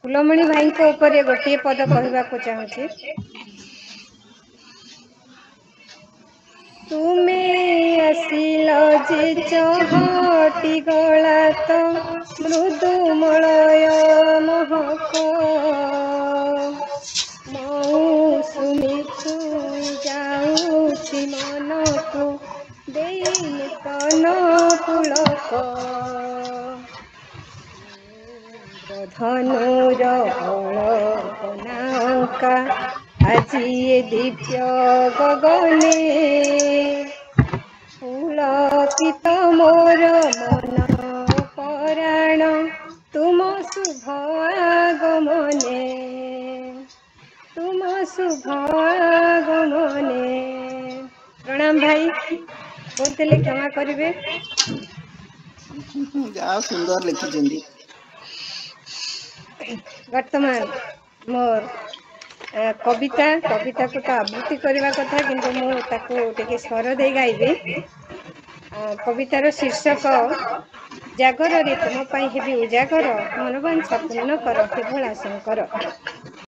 ଫୁଲମଣି ଭାଇଙ୍କ ଉପରେ ଗୋଟିଏ ପଦ କହିବାକୁ ଚାହୁଁଛି। ତୁମେ ଆସିଲ ଯେ ଚହଟି ଗଲା ତ ମୃଦୁମଳୟ ମହକ ମୌସୁମୀ ଛୁଇଁ ଯାଉଛି ମନକୁ ଦେଇ ନୂତନ ପୁଳକ ଧନୁର ଅଳପନା ଅଙ୍କା ଆଜି ଏ ଦିବ୍ୟ ଗଗନେ ପୁଳକିତ ମୋର ମନ ପରାଣ ତୁମ ଶୁଭ ଆଗମନେ ତୁମ ଶୁଭ ଆଗମନେ। ପ୍ରଣାମ ଭାଇ, କହୁଥିଲେ କ୍ଷମା କରିବେ। ଯାହା ସୁନ୍ଦର ଲେଖିଛନ୍ତି। ବର୍ତ୍ତମାନ ମୋର କବିତାକୁ ତ ଆବୃତ୍ତି କରିବା କଥା, କିନ୍ତୁ ମୁଁ ତାକୁ ଟିକେ ସ୍ୱର ଦେଇ ଗାଇବି। କବିତାର ଶୀର୍ଷକ ଜାଗରରେ ତୁମ ପାଇଁ ହେବି ଉଜାଗର ମନୋବାଞ୍ଛା ପୂର୍ଣ୍ଣ କର ହେ ଭୋଳା ଶଙ୍କର।